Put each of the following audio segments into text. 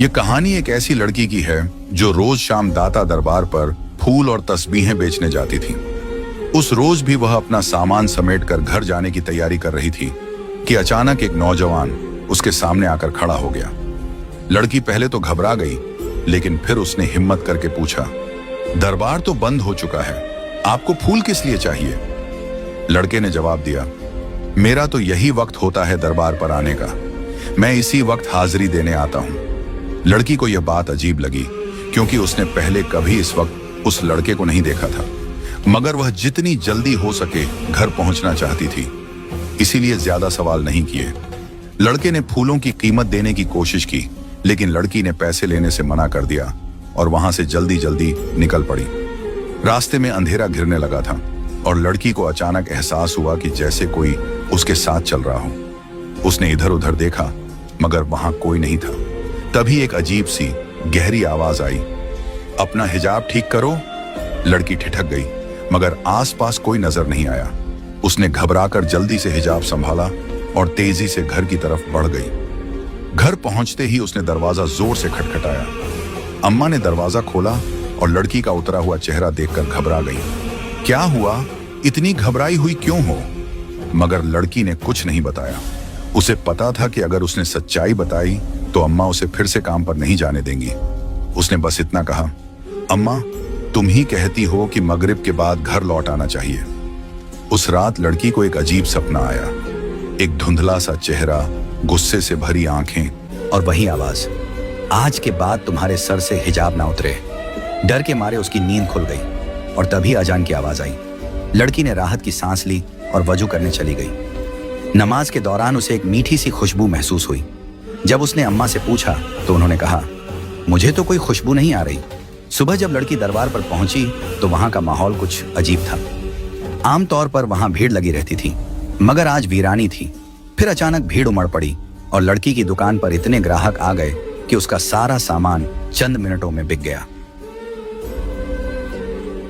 ये कहानी एक ऐसी लड़की की है जो रोज शाम दाता दरबार पर फूल और तस्बीहें बेचने जाती थी। उस रोज भी वह अपना सामान समेटकर घर जाने की तैयारी कर रही थी कि अचानक एक नौजवान उसके सामने आकर खड़ा हो गया। लड़की पहले तो घबरा गई, लेकिन फिर उसने हिम्मत करके पूछा, दरबार तो बंद हो चुका है, आपको फूल किस लिए चाहिए? लड़के ने जवाब दिया, मेरा तो यही वक्त होता है दरबार पर आने का, मैं इसी वक्त हाजिरी देने आता हूं। लड़की को यह बात अजीब लगी, क्योंकि उसने पहले कभी इस वक्त उस लड़के को नहीं देखा था, मगर वह जितनी जल्दी हो सके घर पहुंचना चाहती थी, इसीलिए ज्यादा सवाल नहीं किए। लड़के ने फूलों की कीमत देने की कोशिश की, लेकिन लड़की ने पैसे लेने से मना कर दिया और वहां से जल्दी जल्दी निकल पड़ी। रास्ते में अंधेरा घिरने लगा था और लड़की को अचानक एहसास हुआ कि जैसे कोई उसके साथ चल रहा हो। उसने इधर उधर देखा, मगर वहां कोई नहीं था। तभी एक अजीब सी गहरी आवाज आई, अपना हिजाब ठीक करो। लड़की ठिठक गई, मगर आसपास कोई नजर नहीं आया। उसने घबराकर जल्दी से हिजाब संभाला और तेजी से घर की तरफ बढ़ गई। घर पहुंचते ही उसने दरवाजा जोर से खटखटाया। अम्मा ने दरवाजा खोला और लड़की का उतरा हुआ चेहरा देखकर घबरा गई। क्या हुआ, इतनी घबराई हुई क्यों हो? मगर लड़की ने कुछ नहीं बताया। उसे पता था कि अगर उसने सच्चाई बताई तो अम्मा उसे फिर से काम पर नहीं जाने देंगी। उसने बस इतना कहा, अम्मा तुम ही कहती हो कि मगरिब के बाद घर लौट आना चाहिए। उस रात लड़की को एक अजीब सपना आया। एक धुंधला सा चेहरा, गुस्से से भरी आंखें और वही आवाज, आज के बाद तुम्हारे सर से हिजाब ना उतरे। डर के मारे उसकी नींद खुल गई और तभी अजान की आवाज आई। लड़की ने राहत की सांस ली और वजू करने चली गई। नमाज के दौरान उसे एक मीठी सी खुशबू महसूस हुई। जब उसने अम्मा से पूछा तो उन्होंने कहा, मुझे तो कोई खुशबू नहीं आ रही। सुबह जब लड़की दरबार पर पहुंची तो वहां का माहौल कुछ अजीब था। आमतौर पर वहां भीड़ लगी रहती थी, मगर आज वीरानी थी। फिर अचानक भीड़ उमड़ पड़ी और लड़की की दुकान पर इतने ग्राहक आ गए कि उसका सारा सामान चंद मिनटों में बिक गया।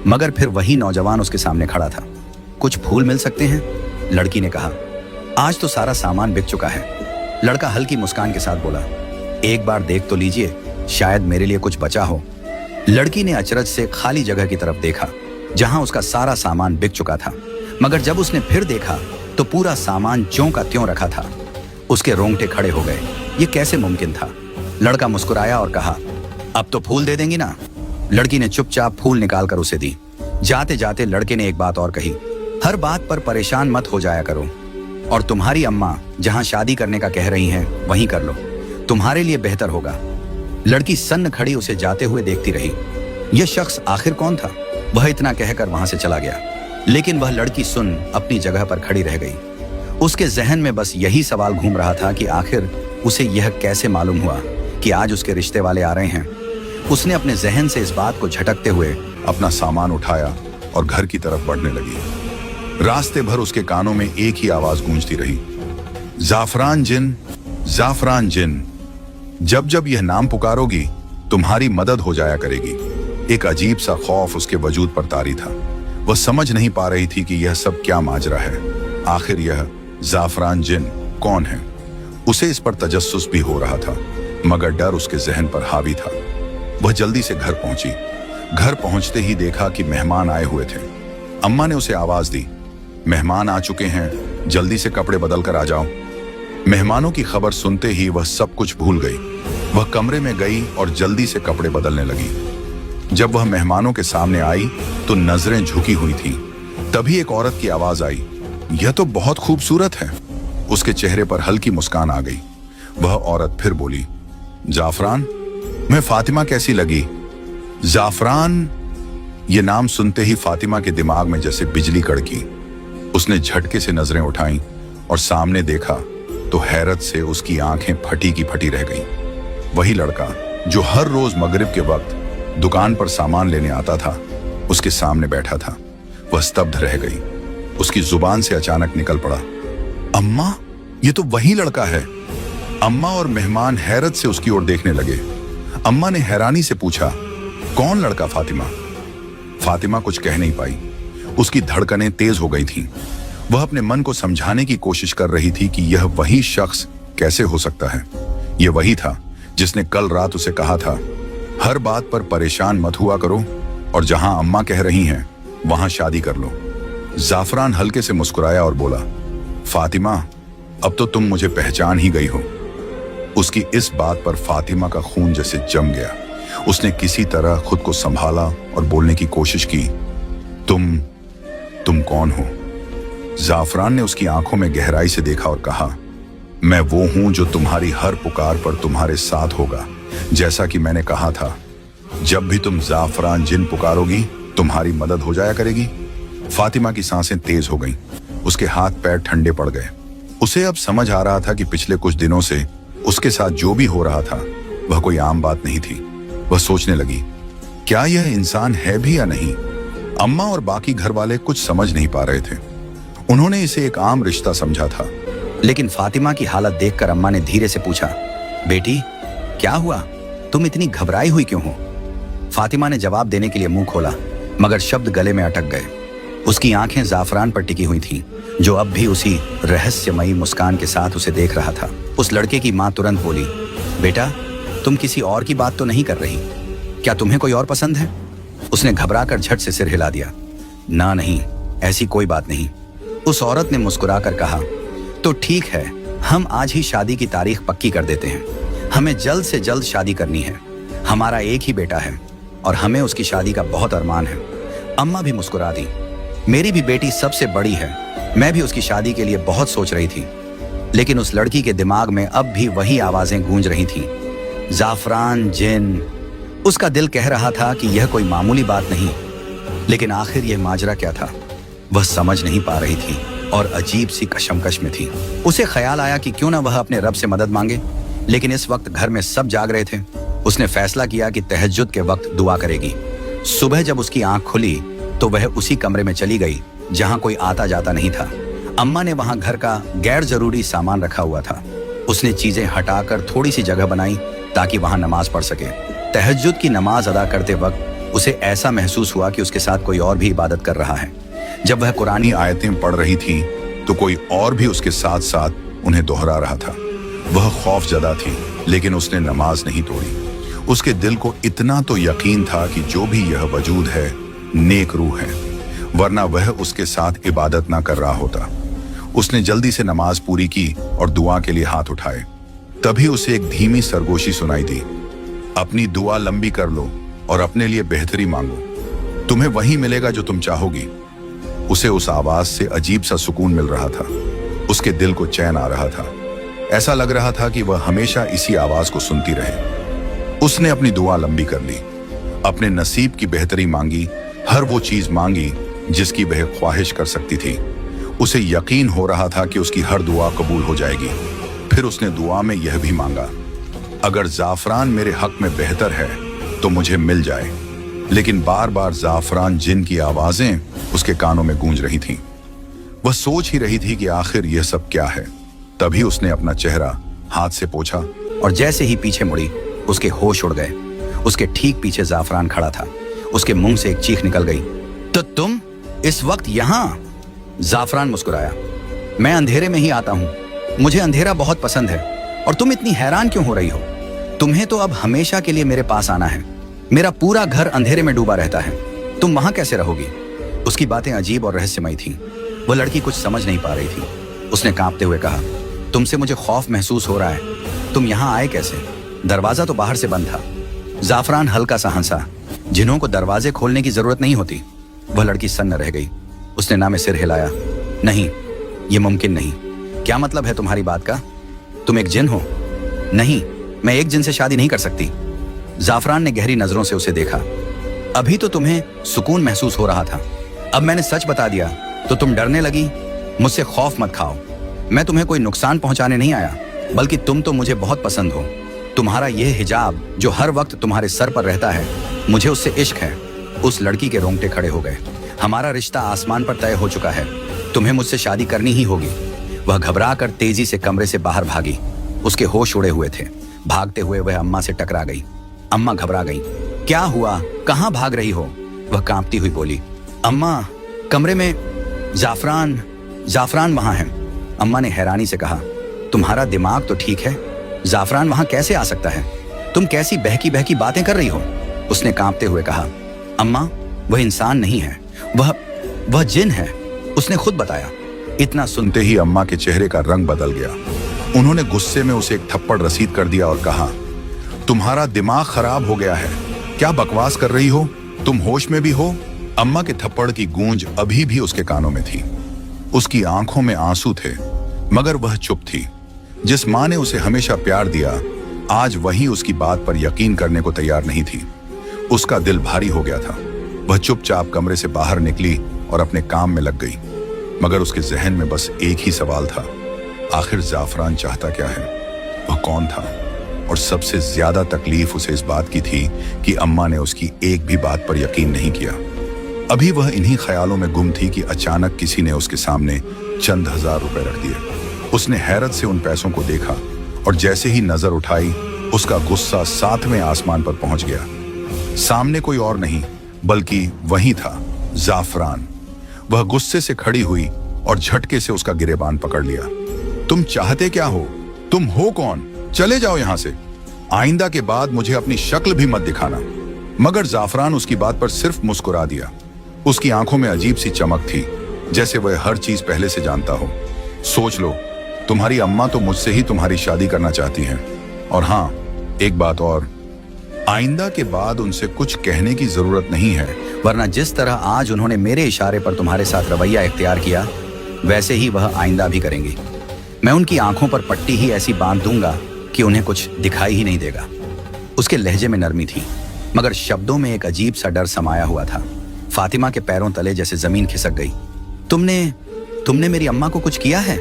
मगर फिर वही नौजवान उसके सामने खड़ा था। कुछ फूल मिल सकते हैं? लड़की ने कहा, आज तो सारा सामान बिक चुका है। लड़का हल्की मुस्कान के साथ बोला, एक बार देख तो लीजिए, शायद मेरे लिए कुछ बचा हो। लड़की ने अचरज से खाली जगह की तरफ देखा जहां उसका सारा सामान बिक चुका था, मगर जब उसने फिर देखा तो पूरा सामान ज्यों का त्यों रखा था। उसके रोंगटे खड़े हो गए। ये कैसे मुमकिन था? लड़का मुस्कुराया और कहा, अब तो फूल दे देंगी ना? लड़की ने चुपचाप फूल निकालकर उसे दी। जाते जाते लड़के ने एक बात और कही, हर बात पर परेशान मत हो जाया करो, और तुम्हारी अम्मा जहां शादी करने का कह रही हैं वहीं कर लो, तुम्हारे लिए बेहतर होगा। लड़की सन्न खड़ी उसे जाते हुए देखती रही। यह शख्स आखिर कौन था? वह इतना कहकर वहां से चला गया, लेकिन वह लड़की सुन अपनी जगह पर खड़ी रह गई। उसके जहन में बस यही सवाल घूम रहा था कि आखिर उसे यह कैसे मालूम हुआ कि आज उसके रिश्ते वाले आ रहे हैं। उसने अपने जहन से इस बात को झटकते हुए अपना सामान उठाया और घर की तरफ बढ़ने लगी। रास्ते भर उसके कानों में एक ही आवाज गूंजती रही, जाफरान जिन, जाफरान जिन। जब जब यह नाम पुकारोगी तुम्हारी मदद हो जाया करेगी। एक अजीब सा खौफ उसके वजूद पर तारी था। वह समझ नहीं पा रही थी कि यह सब क्या माजरा है। आखिर यह जाफरान जिन कौन है? उसे इस पर तजस्सुस भी हो रहा था, मगर डर उसके जहन पर हावी था। वह जल्दी से घर पहुंची। घर पहुंचते ही देखा कि मेहमान आए हुए थे। अम्मा ने उसे आवाज दी, मेहमान आ चुके हैं, जल्दी से कपड़े बदल कर आ जाओ। मेहमानों की खबर सुनते ही वह सब कुछ भूल गई। वह कमरे में गई और जल्दी से कपड़े बदलने लगी। जब वह मेहमानों के सामने आई तो नजरें झुकी हुई थीं। तभी एक औरत की आवाज आई, यह तो बहुत खूबसूरत है। उसके चेहरे पर हल्की मुस्कान आ गई। वह औरत फिर बोली, जाफरान, मैं फातिमा कैसी लगी? जाफरान, ये नाम सुनते ही फातिमा के दिमाग में जैसे बिजली कड़की। उसने झटके से नजरें उठाईं और सामने देखा तो हैरत से उसकी आंखें फटी की फटी रह गईं। वही लड़का जो हर रोज मगरिब के वक्त दुकान पर सामान लेने आता था, उसके सामने बैठा था। वह स्तब्ध रह गई। उसकी जुबान से अचानक निकल पड़ा, अम्मा, ये तो वही लड़का है। अम्मा और मेहमान हैरत से उसकी ओर देखने लगे। अम्मा ने हैरानी से पूछा, कौन लड़का फातिमा? फातिमा कुछ कह नहीं पाई। उसकी धड़कनें तेज हो गई थीं। वह अपने मन को समझाने की कोशिश कर रही थी कि यह वही शख्स कैसे हो सकता है। यह वही था जिसने कल रात उसे कहा था, हर बात पर परेशान मत हुआ करो और जहां अम्मा कह रही हैं वहां शादी कर लो। जाफरान हल्के से मुस्कुराया और बोला, फातिमा, अब तो तुम मुझे पहचान ही गई हो। उसकी इस बात पर फातिमा का खून जैसे जम गया। उसने किसी तरह खुद को संभाला और बोलने की कोशिश की, तुम कौन हो? जाफरान ने उसकी आंखों में गहराई से देखा और कहा, मैं वो हूं जो तुम्हारी हर पुकार पर तुम्हारे साथ होगा। जैसा कि मैंने कहा था, जब भी तुम जाफरान जिन पुकारोगी तुम्हारी मदद हो जाया करेगी। फातिमा की सांसें तेज हो गईं। उसके हाथ पैर ठंडे पड़ गए। उसे अब समझ आ रहा था कि पिछले कुछ दिनों से उसके साथ जो भी हो रहा था वह कोई आम बात नहीं थी। वह सोचने लगी, क्या यह इंसान है भी या नहीं? अम्मा और बाकी घर वाले कुछ समझ नहीं पा रहे थे। उन्होंने इसे एक आम रिश्ता समझा था। लेकिन फातिमा की हालत देखकर अम्मा ने धीरे से पूछा, बेटी क्या हुआ? तुम इतनी घबराई हुई क्यों हो? फातिमा ने जवाब देने के लिए मुंह खोला, मगर शब्द गले में अटक गए। उसकी आंखें जाफरान पर टिकी हुई थीं, जो अब भी उसी रहस्यमयी मुस्कान के साथ उसे देख रहा था। उस लड़के की मां तुरंत बोली, बेटा तुम किसी और की बात तो नहीं कर रही? क्या तुम्हें कोई और पसंद है? उसने घबराकर झट से सिर हिला दिया। ना नहीं, ऐसी कोई बात नहीं। उस औरत ने मुस्कुराकर कहा, तो ठीक है, हम आज ही शादी की तारीख पक्की कर देते हैं। हमें जल्द से जल्द शादी करनी है। हमारा एक ही बेटा है और हमें उसकी शादी का बहुत अरमान है। अम्मा भी मुस्कुरा दी। मेरी भी बेटी सबसे बड़ी है। मैं भी उसकी शादी के लिए बहुत सोच रही थी। लेकिन उस लड़की के दिमाग में अब भी वही आवाजें गूंज रही थीं। जाफरान जिन। उसका दिल कह रहा था कि यह कोई मामूली बात नहीं, लेकिन आखिर यह माजरा क्या था? वह समझ नहीं पा रही थी और अजीब सी कशमकश में थी। उसे ख्याल आया कि क्यों ना वह अपने रब से मदद मांगे, लेकिन इस वक्त घर में सब जाग रहे थे। उसने फैसला किया कि तहज्जुद के वक्त दुआ करेगी। सुबह जब उसकी आंख खुली तो वह उसी कमरे में चली गई जहां कोई आता जाता नहीं था। अम्मा ने वहां घर का गैर जरूरी सामान रखा हुआ था। उसने चीजें हटाकर थोड़ी सी जगह बनाई ताकि वहां नमाज पढ़ सके। तहज्जुद की नमाज अदा करते वक्त उसे ऐसा महसूस हुआ कि उसके साथ कोई और भी इबादत कर रहा है। जब वह कुरानी आयतें पढ़ रही थी तो कोई और भी उसके साथ साथ उन्हें दोहरा रहा था। वह खौफजदा थी, लेकिन उसने नमाज नहीं तोड़ी। उसके दिल को इतना तो यकीन था कि जो भी यह वजूद है नेक रूह है, वरना वह उसके साथ इबादत ना कर रहा होता। उसने जल्दी से नमाज पूरी की और दुआ के लिए हाथ उठाए। तभी उसे एक धीमी सरगोशी सुनाई दी, अपनी दुआ लंबी कर लो और अपने लिए बेहतरी मांगो, तुम्हें वही मिलेगा जो तुम चाहोगी। उसे उस आवाज से अजीब सा सुकून मिल रहा था। उसके दिल को चैन आ रहा था। ऐसा लग रहा था कि वह हमेशा इसी आवाज को सुनती रहे। उसने अपनी दुआ लंबी कर ली, अपने नसीब की बेहतरी मांगी, हर वो चीज मांगी जिसकी वह ख्वाहिश कर सकती थी। उसे यकीन हो रहा था कि उसकी हर दुआ कबूल हो जाएगी। फिर उसने दुआ में यह भी मांगा, अगर जाफरान मेरे हक में बेहतर है तो मुझे मिल जाए। लेकिन बार बार जाफरान जिन की आवाजें उसके कानों में गूंज रही थीं। वह सोच ही रही थी कि आखिर यह सब क्या है। तभी उसने अपना चेहरा हाथ से पोंछा और जैसे ही पीछे मुड़ी उसके होश उड़ गए। उसके ठीक पीछे जाफरान खड़ा था। उसके मुंह से एक चीख निकल गई, तो तुम इस वक्त यहां? जाफरान मुस्कुराया, मैं अंधेरे में ही आता हूं। मुझे अंधेरा बहुत पसंद है। और तुम इतनी हैरान क्यों हो रही हो? तुम्हें तो अब हमेशा के लिए मेरे पास आना है। मेरा पूरा घर अंधेरे में डूबा रहता है। तुम वहां कैसे रहोगी? उसकी बातें अजीब और रहस्यमयी थीं। वह लड़की कुछ समझ नहीं पा रही थी। उसने कांपते हुए कहा, तुमसे मुझे खौफ महसूस हो रहा है। तुम यहां आए कैसे? दरवाजा तो बाहर से बंद था। जाफरान हल्का सा हंसा, जिन्हों को दरवाजे खोलने की जरूरत नहीं होती। वह लड़की सन्न रह गई। उसने ना में सिर हिलाया, नहीं, यह मुमकिन नहीं। क्या मतलब है तुम्हारी बात का? तुम एक जिन हो? नहीं, मैं एक जिन से शादी नहीं कर सकती। जाफरान ने गहरी नजरों से उसे देखा। अभी तो तुम्हें सुकून महसूस हो रहा था, अब मैंने सच बता दिया तो तुम डरने लगी। मुझसे खौफ मत खाओ। मैं तुम्हें कोई नुकसान पहुंचाने नहीं आया, बल्कि तुम तो मुझे बहुत पसंद हो। तुम्हारा यह हिजाब जो हर वक्त तुम्हारे सर पर रहता है, मुझे उससे इश्क है। उस लड़की के रोंगटे खड़े हो गए। हमारा रिश्ता आसमान पर तय हो चुका है। तुम्हें मुझसे शादी करनी ही होगी। वह घबरा कर तेजी से कमरे से बाहर भागी। उसके होश उड़े हुए थे। भागते हुए वह अम्मा से टकरा गई। अम्मा घबरा गई। क्या हुआ? कहाँ भाग रही हो? वह कांपती हुई बोली, अम्मा, कमरे में जाफरान वहां है। अम्मा ने हैरानी से कहा, तुम्हारा दिमाग तो ठीक है? जाफरान वहां कैसे आ सकता है? तुम कैसी बहकी बहकी बातें कर रही हो? उसने कांपते हुए कहा। अम्मा, वह इंसान नहीं है, वह जिन है, उसने खुद बताया। इतना सुनते ही अम्मा के चेहरे का रंग बदल गया। उन्होंने गुस्से में उसे एक थप्पड़ रसीद कर दिया और कहा, तुम्हारा दिमाग खराब हो गया है, क्या बकवास कर रही हो? तुम होश में भी हो? अम्मा के थप्पड़ की गूंज अभी भी उसके कानों में थी। उसकी आंखों में आंसू थे, मगर वह चुप थी। जिस माँ ने उसे हमेशा प्यार दिया, आज वही उसकी बात पर यकीन करने को तैयार नहीं थी। उसका दिल भारी हो गया था। वह चुपचाप कमरे से बाहर निकली और अपने काम में लग गई। मगर उसके जहन में बस एक ही सवाल था, आखिर जाफरान चाहता क्या है? वह कौन था? और सबसे ज्यादा तकलीफ उसे इस बात की थी कि अम्मा ने उसकी एक भी बात पर यकीन नहीं किया। अभी वह इन्हीं ख्यालों में गुम थी कि अचानक किसी ने उसके सामने चंद हजार रुपए रख दिए। उसने हैरत से उन पैसों को देखा और जैसे ही नजर उठाई, उसका गुस्सा 7वें आसमान पर पहुंच गया। सामने कोई और नहीं बल्कि वही था, जाफरान। वह गुस्से से खड़ी हुई और झटके से उसका गिरेबान पकड़ लिया। तुम चाहते क्या हो? तुम हो कौन? चले जाओ यहां से। आइंदा के बाद मुझे अपनी शक्ल भी मत दिखाना। मगर जाफरान उसकी बात पर सिर्फ मुस्कुरा दिया। उसकी आंखों में अजीब सी चमक थी, जैसे वह हर चीज पहले से जानता हो। सोच लो, तुम्हारी अम्मा तो मुझसे ही तुम्हारी शादी करना चाहती हैं। और हाँ, एक बात और, आइंदा के बाद उनसे कुछ कहने की जरूरत नहीं है, वरना जिस तरह आज उन्होंने मेरे इशारे पर तुम्हारे साथ रवैया इख्तियार किया, वैसे ही वह आइंदा भी करेंगी। मैं उनकी आंखों पर पट्टी ही ऐसी बांध दूंगा कि उन्हें कुछ दिखाई ही नहीं देगा। उसके लहजे में नरमी थी, मगर शब्दों में एक अजीब सा डर समाया हुआ था। फातिमा के पैरों तले जैसे जमीन खिसक गई। तुमने मेरी अम्मा को कुछ किया है?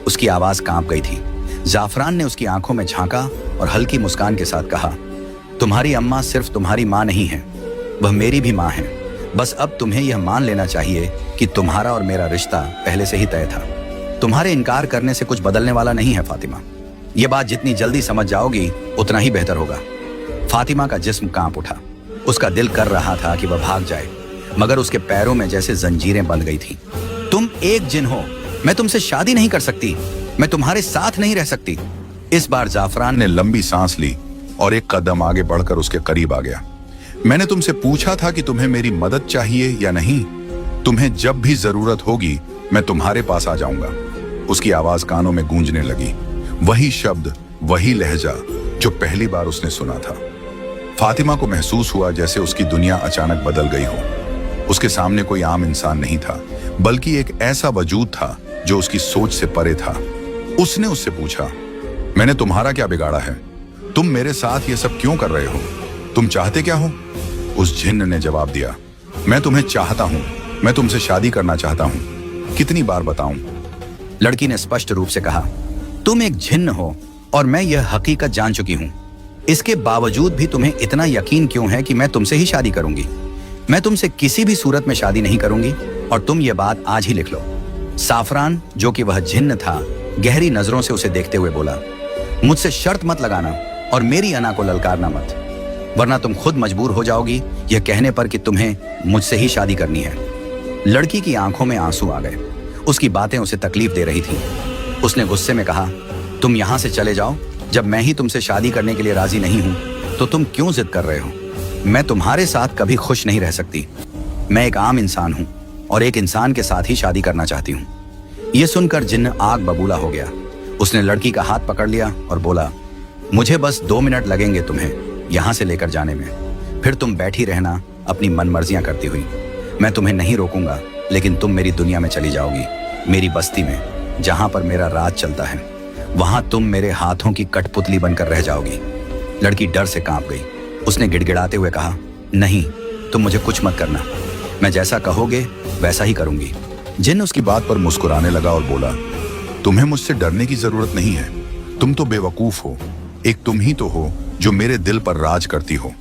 उसकी आवाज कांप गई थी। जाफरान ने उसकी आंखों में झांका और हल्की मुस्कान के साथ कहा, तुम्हारी अम्मा सिर्फ तुम्हारी माँ नहीं है, वह मेरी भी माँ है। बस अब तुम्हें यह मान लेना चाहिए कि तुम्हारा और मेरा रिश्ता पहले से ही तय था। तुम्हारे इनकार करने से कुछ बदलने वाला नहीं है फातिमा। यह बात जितनी जल्दी समझ जाओगी उतना ही बेहतर होगा। फातिमा का जिस्म कांप उठा। उसका दिल कर रहा था कि वह भाग जाए, मगर उसके पैरों में जैसे जंजीरें बंध गई थी। तुम एक जिन हो, मैं तुमसे शादी नहीं कर सकती, मैं तुम्हारे साथ नहीं रह सकती। इस बार जाफरान ने लंबी सांस ली और एक कदम आगे बढ़कर उसके करीब आ गया। मैंने तुमसे पूछा था कि तुम्हें मेरी मदद चाहिए या नहीं। तुम्हें जब भी जरूरत होगी मैं तुम्हारे पास आ जाऊंगा। उसकी आवाज कानों में गूंजने लगी, वही शब्द, वही लहजा जो पहली बार उसने सुना था। फातिमा को महसूस हुआ जैसे उसकी दुनिया अचानक बदल गई हो। उसके सामने कोई आम इंसान नहीं था, बल्कि एक ऐसा वजूद था जो उसकी सोच से परे था। उसने उससे पूछा, मैंने तुम्हारा क्या बिगाड़ा है? तुम मेरे साथ ये सब क्यों कर रहे हो? तुम चाहते क्या हो? उस जिन्न ने जवाब दिया, मैं तुम्हें चाहता हूं, मैं तुमसे शादी करना चाहता हूं। कितनी बार बताऊं? लड़की ने स्पष्ट रूप से कहा, तुम एक जिन्न हो और मैं यह हकीकत जान चुकी हूं। इसके बावजूद भी तुम्हें इतना यकीन क्यों है कि मैं तुमसे ही शादी करूंगी? मैं तुमसे किसी भी सूरत में शादी नहीं करूंगी और तुम ये बात आज ही लिख लो। साफरान, जो कि वह जिन्न था, गहरी नजरों से उसे देखते हुए बोला, मुझसे शर्त मत लगाना और मेरी अना को ललकारना मत, वरना तुम खुद मजबूर हो जाओगी यह कहने पर कि तुम्हें मुझसे ही शादी करनी है। लड़की की आंखों में आंसू आ गए। उसकी बातें उसे तकलीफ दे रही थी। उसने गुस्से में कहा, तुम यहां से चले जाओ। जब मैं ही तुमसे शादी करने के लिए राजी नहीं हूं तो तुम क्यों जिद कर रहे हो? मैं तुम्हारे साथ कभी खुश नहीं रह सकती। मैं एक आम इंसान हूं और एक इंसान के साथ ही शादी करना चाहती हूं। यह सुनकर जिन्न आग बबूला हो गया। उसने लड़की का हाथ पकड़ लिया और बोला, मुझे बस 2 मिनट लगेंगे तुम्हें यहां से लेकर जाने में, फिर तुम बैठी रहना अपनी मनमर्जियां करती हुई। मैं तुम्हें नहीं रोकूंगा, लेकिन तुम मेरी दुनिया में चली जाओगी, मेरी बस्ती में, जहां पर मेरा राज चलता है। वहां तुम मेरे हाथों की कठपुतली बनकर रह जाओगी। लड़की डर से कांप गई। उसने गिड़गिड़ाते हुए कहा, नहीं, तुम मुझे कुछ मत करना, मैं जैसा कहोगे वैसा ही करूंगी। जिन्न उसकी बात पर मुस्कुराने लगा और बोला, तुम्हें मुझसे डरने की जरूरत नहीं है। तुम तो बेवकूफ हो। एक तुम ही तो हो जो मेरे दिल पर राज करती हो।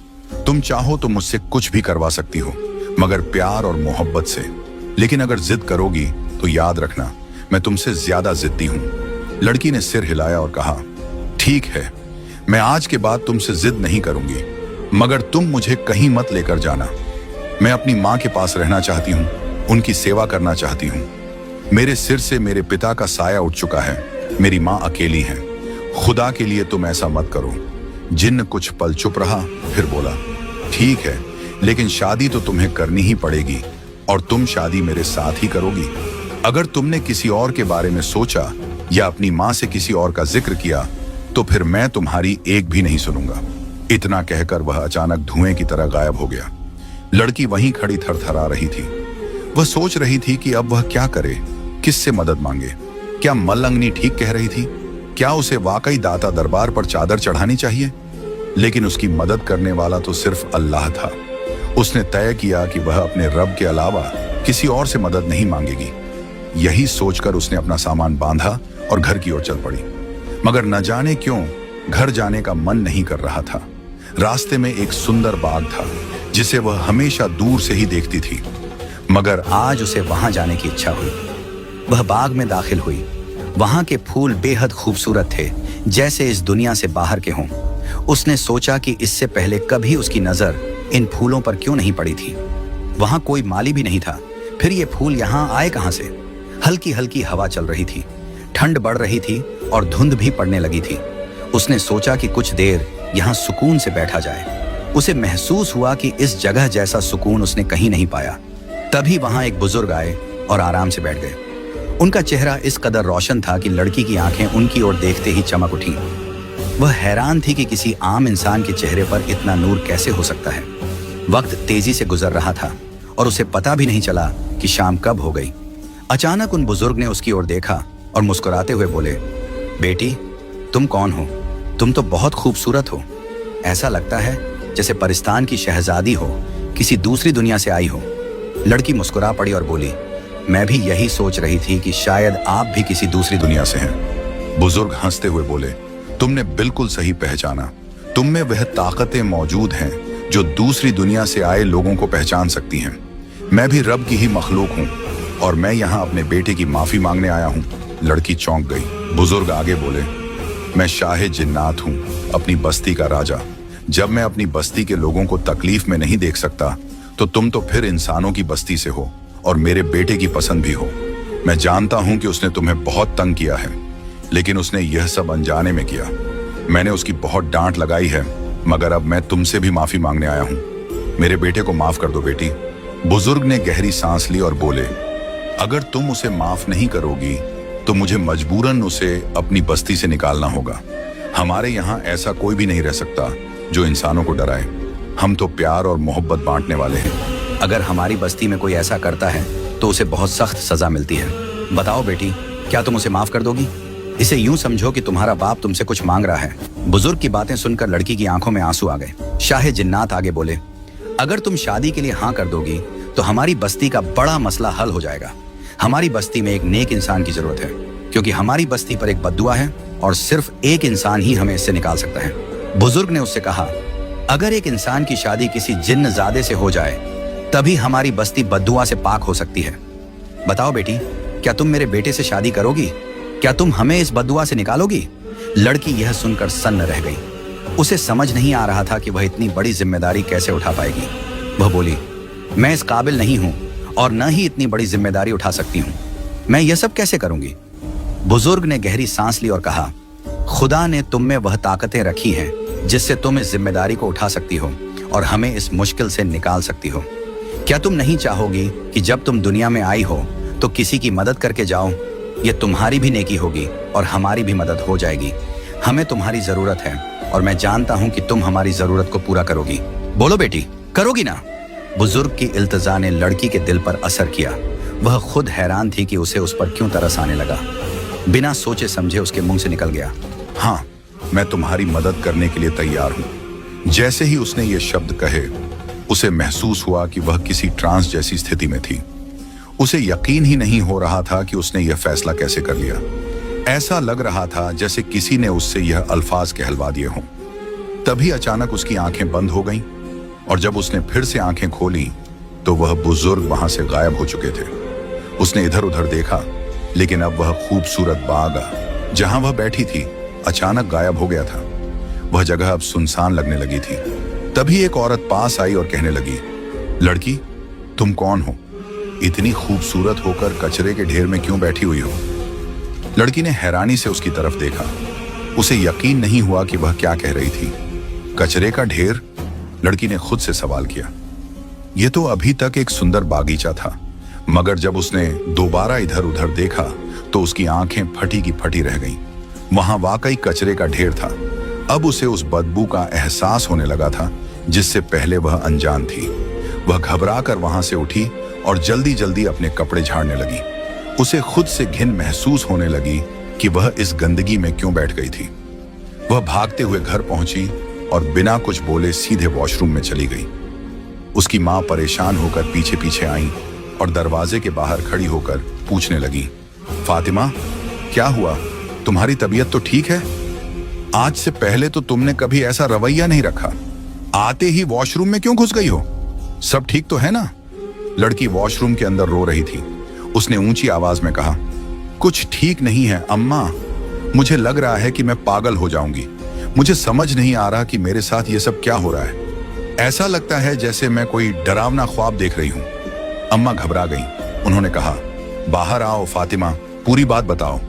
तुम चाहो तो मुझसे कुछ भी करवा सकती हो, मगर प्यार और मोहब्बत से। लेकिन अगर जिद करोगी तो याद रखना, मैं तुमसे ज्यादा जिद्दी हूं। लड़की ने सिर हिलाया और कहा, ठीक है, मैं आज के बाद तुमसे जिद नहीं करूंगी, मगर तुम मुझे कहीं मत लेकर जाना। मैं अपनी माँ के पास रहना चाहती हूँ, उनकी सेवा करना चाहती हूँ। मेरे सिर से मेरे पिता का साया उठ चुका है। मेरी माँ अकेली है। खुदा के लिए तुम ऐसा मत करो। जिन्न कुछ पल चुप रहा, फिर बोला, ठीक है, लेकिन शादी तो तुम्हें करनी ही पड़ेगी और तुम शादी मेरे साथ ही करोगी। अगर तुमने किसी और के बारे में सोचा या अपनी माँ से किसी और का जिक्र किया तो फिर मैं तुम्हारी एक भी नहीं सुनूंगा। इतना कहकर वह अचानक धुएं की तरह गायब हो गया। लड़की वहीं खड़ी थरथरा रही थी। वह सोच रही थी कि अब वह क्या करे, किससे मदद मांगे। क्या मल्लंगनी ठीक कह रही थी? क्या उसे वाकई दाता दरबार पर चादर चढ़ानी चाहिए? लेकिन उसकी मदद करने वाला तो सिर्फ अल्लाह था। उसने तय किया कि वह अपने रब के अलावा किसी और से मदद नहीं मांगेगी। यही सोचकर उसने अपना सामान बांधा और घर की ओर चल पड़ी। मगर न जाने क्यों घर जाने का मन नहीं कर रहा था। रास्ते में एक सुंदर बाग था जिसे वह हमेशा दूर से ही देखती थी, मगर आज उसे वहां जाने की इच्छा हुई। वह बाग में दाखिल हुई। वहां के फूल बेहद खूबसूरत थे, जैसे इस दुनिया से बाहर के हों। उसने सोचा कि इससे पहले कभी उसकी नजर इन फूलों पर क्यों नहीं पड़ी थी। वहां कोई माली भी नहीं था, फिर ये फूल यहां आए कहां से? हल्की हल्की हवा चल रही थी, ठंड बढ़ रही थी और धुंध भी पड़ने लगी थी। उसने सोचा कि कुछ देर यहां सुकून से बैठा जाए। उसे महसूस हुआ कि इस जगह जैसा सुकून उसने कहीं नहीं पाया। तभी वहां एक बुजुर्ग आए और आराम से बैठ गए। उनका चेहरा इस कदर रोशन था कि लड़की की आंखें उनकी ओर देखते ही चमक उठी। वह हैरान थी कि किसी आम इंसान के चेहरे पर इतना नूर कैसे हो सकता है। वक्त तेजी से गुजर रहा था और उसे पता भी नहीं चला कि शाम कब हो गई। अचानक उन बुजुर्ग ने उसकी ओर देखा और मुस्कुराते हुए बोले, बेटी, तुम कौन हो? तुम तो बहुत खूबसूरत हो। ऐसा लगता है जैसे परिस्तान की शहजादी हो, किसी दूसरी दुनिया से आई हो। लड़की मुस्कुरा पड़ी और बोली, मैं भी यही सोच रही थी कि शायद आप भी किसी दूसरी दुनिया से हैं। बुजुर्ग हंसते हुए बोले, तुमने बिल्कुल सही पहचाना। तुम में वह ताकतें मौजूद हैं जो दूसरी दुनिया से आए लोगों को पहचान सकती हैं। मैं भी रब की ही मखलूक हूँ और मैं यहाँ अपने बेटे की माफी मांगने आया हूँ। लड़की चौंक गई। बुजुर्ग आगे बोले, मैं शाह जिन्नात हूँ, अपनी बस्ती का राजा। जब मैं अपनी बस्ती के लोगों को तकलीफ में नहीं देख सकता तो तुम तो फिर इंसानों की बस्ती से हो और मेरे बेटे की पसंद भी हो। मैं जानता हूं कि उसने तुम्हें बहुत तंग किया है, लेकिन उसने यह सब अनजाने में किया। मैंने उसकी बहुत डांट लगाई है, मगर अब मैं तुमसे भी माफी मांगने आया हूं। मेरे बेटे को माफ कर दो बेटी। बुजुर्ग ने गहरी सांस ली और बोले, अगर तुम उसे माफ नहीं करोगी तो मुझे मजबूरन उसे अपनी बस्ती से निकालना होगा। हमारे यहाँ ऐसा कोई भी नहीं रह सकता जो इंसानों को डराए। हम तो प्यार और मोहब्बत बांटने वाले हैं। अगर हमारी बस्ती में कोई ऐसा करता है तो उसे बहुत सख्त सजा मिलती है। बताओ बेटी, क्या तुम उसे माफ कर दोगी? इसे यूं समझो कि तुम्हारा बाप तुमसे कुछ मांग रहा है। बुजुर्ग की बातें सुनकर लड़की की आंखों में आंसू आ गए। शाह जिन्नात आगे बोले, अगर तुम शादी के लिए हाँ कर दोगी तो हमारी बस्ती का बड़ा मसला हल हो जाएगा। हमारी बस्ती में एक नेक इंसान की जरूरत है, क्योंकि हमारी बस्ती पर एक बद्दुआ है और सिर्फ एक इंसान ही हमें इससे निकाल सकता है। बुजुर्ग ने उससे कहा, अगर एक इंसान की शादी किसी जिन्नजादे से हो जाए तभी हमारी बस्ती बद्दुआ से पाक हो सकती है। बताओ बेटी, क्या तुम मेरे बेटे से शादी करोगी? क्या तुम हमें इस बद्दुआ से निकालोगी? लड़की यह सुनकर सन्न रह गई। उसे समझ नहीं आ रहा था कि वह इतनी बड़ी जिम्मेदारी कैसे उठा पाएगी। वह बोली, मैं इस काबिल नहीं हूं और न ही इतनी बड़ी जिम्मेदारी उठा सकती हूं। मैं यह सब कैसे करूंगी? बुजुर्ग ने गहरी सांस ली और कहा, खुदा ने तुम में वह ताकतें रखी हैं जिससे तुम इस जिम्मेदारी को उठा सकती हो और हमें इस मुश्किल से निकाल सकती हो। क्या तुम नहीं चाहोगी कि जब तुम दुनिया में आई हो तो किसी की मदद करके जाओ? ये तुम्हारी भी नेकी होगी और हमारी भी मदद हो जाएगी। हमें तुम्हारी जरूरत है और मैं जानता हूं कि तुम हमारी जरूरत को पूरा करोगी। बोलो बेटी, करोगी ना? बुजुर्ग की इल्तजा ने लड़की के दिल पर असर किया। वह खुद हैरान थी कि उसे उस पर क्यों तरस आने लगा। बिना सोचे समझे उसके मुंह से निकल गया, हाँ, मैं तुम्हारी मदद करने के लिए तैयार हूं। जैसे ही उसने ये शब्द कहे, उसे महसूस हुआ कि वह किसी ट्रांस जैसी स्थिति में थी। उसे यकीन ही नहीं हो रहा था कि उसने यह फैसला कैसे कर लिया। ऐसा लग रहा था जैसे किसी ने उससे यह अल्फाज कहलवा दिए हों। तभी अचानक उसकी आंखें बंद हो गईं और जब उसने फिर से आंखें खोली तो वह बुजुर्ग वहां से गायब हो चुके थे। उसने इधर उधर देखा, लेकिन अब वह खूबसूरत बाग जहां वह बैठी थी अचानक गायब हो गया था। वह जगह अब सुनसान लगने लगी थी। तभी एक औरत पास आई और कहने लगी, लड़की, तुम कौन हो? इतनी खूबसूरत होकर कचरे के ढेर में क्यों बैठी हुई हो? लड़की ने हैरानी से उसकी तरफ देखा। उसे यकीन नहीं हुआ कि वह क्या कह रही थी। कचरे का ढेर? लड़की ने खुद से सवाल किया। यह तो अभी तक एक सुंदर बागीचा था, मगर जब उसने दोबारा इधर उधर देखा तो उसकी आंखें फटी की फटी रह गईं। वहां वाकई कचरे का ढेर था। अब उसे उस बदबू का एहसास होने लगा था जिससे पहले वह अनजान थी। वह घबराकर वहां से उठी और जल्दी जल्दी अपने कपड़े झाड़ने लगी। उसे खुद से घिन महसूस होने लगी कि वह इस गंदगी में क्यों बैठ गई थी। वह भागते हुए घर पहुंची और बिना कुछ बोले सीधे वॉशरूम में चली गई। उसकी मां परेशान होकर पीछे पीछे आई और दरवाजे के बाहर खड़ी होकर पूछने लगी, फातिमा, क्या हुआ? तुम्हारी तबीयत तो ठीक है? आज से पहले तो तुमने कभी ऐसा रवैया नहीं रखा। आते ही वॉशरूम में क्यों घुस गई हो? सब ठीक तो है ना? लड़की वॉशरूम के अंदर रो रही थी। उसने ऊंची आवाज में कहा, कुछ ठीक नहीं है अम्मा। मुझे लग रहा है कि मैं पागल हो जाऊंगी। मुझे समझ नहीं आ रहा कि मेरे साथ ये सब क्या हो रहा है। ऐसा लगता है जैसे मैं कोई डरावना ख्वाब देख रही हूं। अम्मा घबरा गईं। उन्होंने कहा, बाहर आओ फातिमा, पूरी बात बताओ।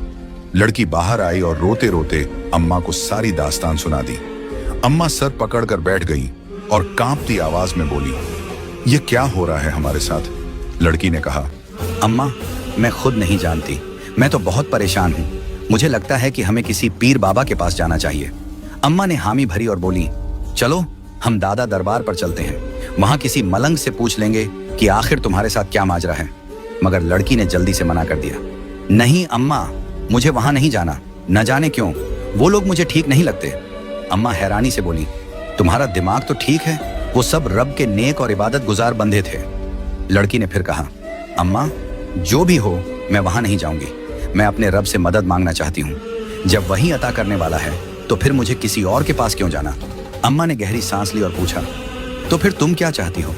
लड़की बाहर आई और रोते रोते अम्मा को सारी दास्तान सुना दी। अम्मा सर पकड़कर बैठ गई और कांपती आवाज में बोली, ये क्या हो रहा है हमारे साथ? लड़की ने कहा, अम्मा, मैं खुद नहीं जानती। मैं तो बहुत परेशान हूँ। मुझे लगता है कि हमें किसी पीर बाबा के पास जाना चाहिए। अम्मा ने हामी भरी और बोली, चलो हम दादा दरबार पर चलते हैं। वहां किसी मलंग से पूछ लेंगे कि आखिर तुम्हारे साथ क्या माजरा है। मगर लड़की ने जल्दी से मना कर दिया, नहीं अम्मा, मुझे वहां नहीं जाना। न जाने क्यों वो लोग मुझे ठीक नहीं लगते। अम्मा हैरानी से बोली, तुम्हारा दिमाग तो ठीक है। वो सब रब के नेक और इबादत गुजार बंदे थे। लड़की ने फिर कहा, अम्मा, जो भी हो मैं वहां नहीं जाऊंगी। मैं अपने रब से मदद मांगना चाहती हूँ। जब वही अता करने वाला है तो फिर मुझे किसी और के पास क्यों जाना? अम्मा ने गहरी सांस ली और पूछा, तो फिर तुम क्या चाहती हो?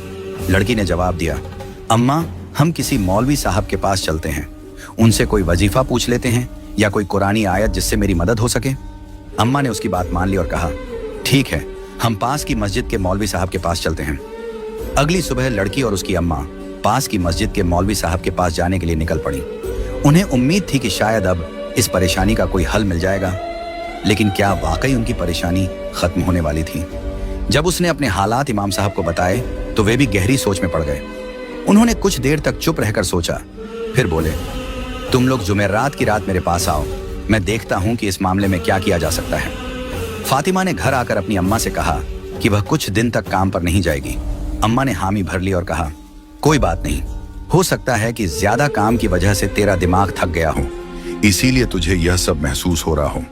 लड़की ने जवाब दिया, अम्मा, हम किसी मौलवी साहब के पास चलते हैं। उनसे कोई वजीफा पूछ लेते हैं या कोई कुरानी आयत जिससे मेरी मदद हो सके। अम्मा ने उसकी बात मान ली और कहा, ठीक है, हम पास की मस्जिद के मौलवी साहब के पास चलते हैं। अगली सुबह लड़की और उसकी अम्मा पास की मस्जिद के मौलवी साहब के पास जाने के लिए निकल पड़ी। उन्हें उम्मीद थी कि शायद अब इस परेशानी का कोई हल मिल जाएगा। लेकिन क्या वाकई उनकी परेशानी खत्म होने वाली थी? जब उसने अपने हालात इमाम साहब को बताए तो वे भी गहरी सोच में पड़ गए। उन्होंने कुछ देर तक चुप रहकर सोचा, फिर बोले, तुम लोग जुमेरात की रात मेरे पास आओ। मैं देखता हूं कि इस मामले में क्या किया जा सकता है। फातिमा ने घर आकर अपनी अम्मा से कहा कि वह कुछ दिन तक काम पर नहीं जाएगी। अम्मा ने हामी भर ली और कहा, कोई बात नहीं, हो सकता है कि ज्यादा काम की वजह से तेरा दिमाग थक गया हो, इसीलिए तुझे यह सब महसूस हो रहा हो।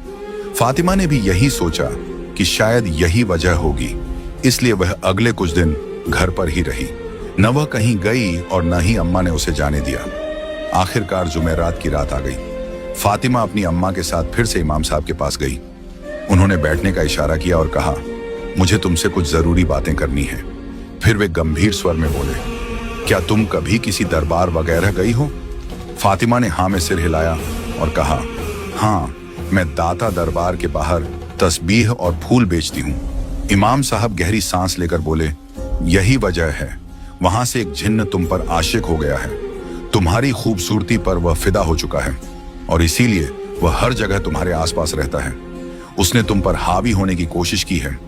फातिमा ने भी यही सोचा कि शायद यही वजह होगी, इसलिए वह अगले कुछ दिन घर पर ही रही। न वह कहीं गई और न ही अम्मा ने उसे जाने दिया। आखिरकार जुमेरात की रात आ गई। फातिमा अपनी अम्मा के साथ फिर से इमाम साहब के पास गई। उन्होंने बैठने का इशारा किया और कहा, मुझे तुमसे कुछ जरूरी बातें करनी है। फिर वे गंभीर स्वर में बोले, क्या तुम कभी किसी दरबार वगैरह गई हो? फातिमा ने हाँ में सिर हिलाया और कहा, हाँ, मैं दाता दरबार के बाहर तस्बीह और फूल बेचती हूँ। इमाम साहब गहरी सांस लेकर बोले, यही वजह है, वहां से एक जिन्न तुम पर आशिक हो गया है। तुम्हारी खूबसूरती पर वह फिदा हो चुका है और इसीलिए वह हर जगह तुम्हारे आसपास रहता है। उसने तुम पर हावी होने की कोशिश की है।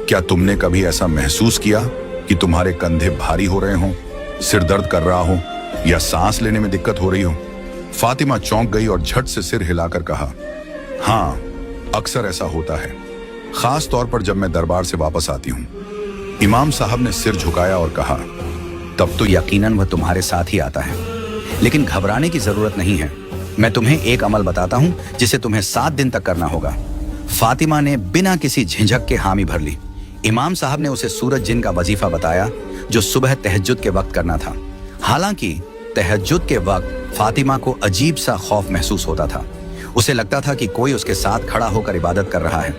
क्या तुमने कभी ऐसा महसूस किया कि तुम्हारे कंधे भारी हो रहे हों, सिर दर्द कर रहा हो या सांस लेने में दिक्कत हो रही हो? फातिमा चौंक गई और झट से सिर हिलाकर कहा, हाँ, अक्सर ऐसा होता है, खास तौर पर जब मैं दरबार से वापस आती हूँ। इमाम साहब ने सिर झुकाया और कहा, तब तो यकीनन वह तुम्हारे साथ ही आता है। लेकिन घबराने की जरूरत नहीं है। मैं तुम्हें एक अमल बताता हूं जिसे तुम्हें 7 दिन तक करना होगा। फातिमा ने बिना किसी झिझक के हामी भर ली। इमाम साहब ने उसे सूरज जिन का वजीफा बताया जो सुबह तहज्जुद के वक्त करना था। हालांकि तहज्जुद के वक्त फातिमा को अजीब सा खौफ महसूस होता था। उसे लगता था कि कोई उसके साथ खड़ा होकर इबादत कर रहा है।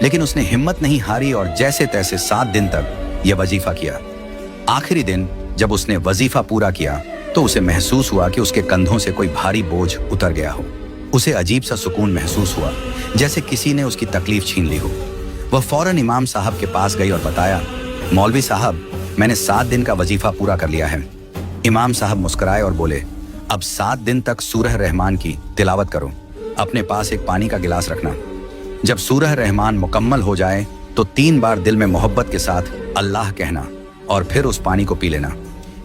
लेकिन उसने हिम्मत नहीं हारी और जैसे तैसे 7 दिन तक यह वजीफा किया। आखिरी दिन जब उसने वजीफा पूरा किया तो उसे महसूस हुआ कि उसके कंधों से कोई भारी बोझ उतर गया हो। उसे अजीब सा सुकून महसूस हुआ, जैसे किसी ने उसकी तकलीफ छीन ली हो। वह फौरन इमाम साहब के पास गई और बताया, मौलवी साहब, मैंने 7 दिन का वजीफा पूरा कर लिया है। इमाम साहब मुस्कुराए और बोले, अब 7 दिन तक सूरह रहमान की तिलावत करो। अपने पास एक पानी का गिलास रखना। जब सूरह रहमान मुकम्मल हो जाए तो 3 बार दिल में मोहब्बत के साथ अल्लाह कहना और फिर उस पानी को पी लेना।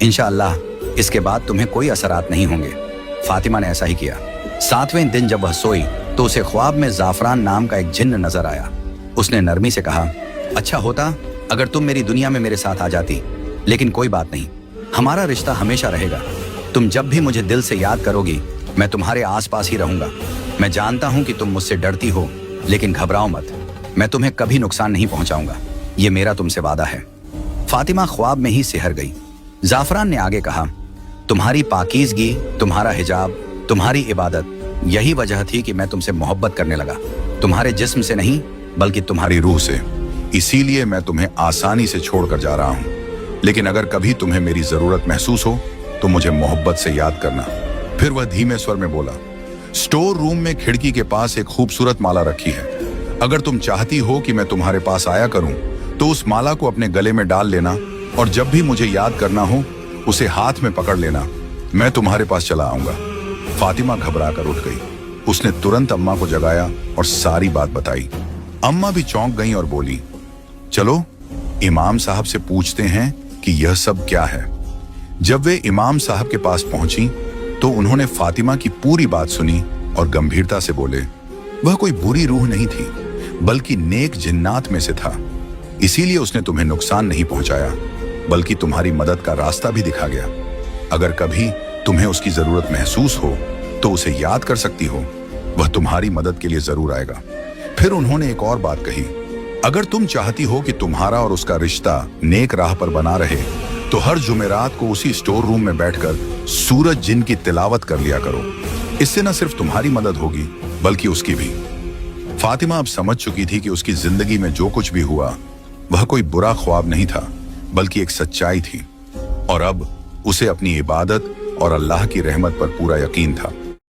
इंशाअल्लाह इसके बाद तुम्हें कोई असरात नहीं होंगे। फातिमा ने ऐसा ही किया। 7वें दिन जब वह सोई तो उसे ख्वाब में जाफरान नाम का एक जिन्न नजर आया। उसने नरमी से कहा, अच्छा होता अगर तुम मेरी दुनिया में मेरे साथ आ जाती, लेकिन कोई बात नहीं, हमारा रिश्ता हमेशा रहेगा। तुम जब भी मुझे दिल से याद करोगी मैं तुम्हारे आसपास ही रहूंगा। मैं जानता हूं कि तुम मुझसे डरती हो, लेकिन घबराओ मत, मैं तुम्हें कभी नुकसान नहीं पहुंचाऊंगा। ये मेरा तुमसे वादा है। फातिमा ख्वाब में ही सिहर गई। जाफरान ने आगे कहा, तुम्हारी पाकीज़गी, तुम्हारा हिजाब, तुम्हारी इबादत, यही वजह थी कि मैं तुमसे मोहब्बत करने लगा। तुम्हारे जिस्म से नहीं बल्कि तुम्हारी रूह से। इसीलिए मैं तुम्हें आसानी से छोड़कर जा रहा हूं। लेकिन अगर कभी तुम्हें मेरी जरूरत महसूस हो तो मुझे मोहब्बत से याद करना। फिर वह धीमे स्वर में बोला, स्टोर रूम में खिड़की के पास एक खूबसूरत माला रखी है। अगर तुम चाहती हो कि मैं तुम्हारे पास आया करूं तो उस माला को अपने गले में डाल लेना और जब भी मुझे याद करना हो उसे हाथ में पकड़ लेना। मैं तुम्हारे पास चला आऊंगा। फातिमा घबरा कर उठ गई। उसने तुरंत अम्मा को जगाया और सारी बात बताई। अम्मा भी चौंक गई और बोली, चलो इमाम साहब से पूछते हैं कि यह सब क्या है। जब वे इमाम साहब के पास पहुंची तो उन्होंने फातिमा की पूरी बात सुनी और गंभीरता से बोले, वह कोई बुरी रूह नहीं थी बल्कि नेक जिन्नात में से था। इसीलिए उसने तुम्हें नुकसान नहीं पहुंचाया बल्कि तुम्हारी मदद का रास्ता भी दिखा गया। अगर कभी तुम्हें उसकी जरूरत महसूस हो तो उसे याद कर सकती हो, वह तुम्हारी मदद के लिए जरूर आएगा। फिर उन्होंने एक और बात कही, अगर तुम चाहती हो कि तुम्हारा और उसका रिश्ता नेक राह पर बना रहे तो हर जुमेरात को उसी स्टोर रूम में बैठकर सूरज जिन की तिलावत कर लिया करो। इससे न सिर्फ तुम्हारी मदद होगी बल्कि उसकी भी। फातिमा अब समझ चुकी थी कि उसकी जिंदगी में जो कुछ भी हुआ वह कोई बुरा ख्वाब नहीं था बल्कि एक सच्चाई थी और अब उसे अपनी इबादत और अल्लाह की रहमत पर पूरा यकीन था।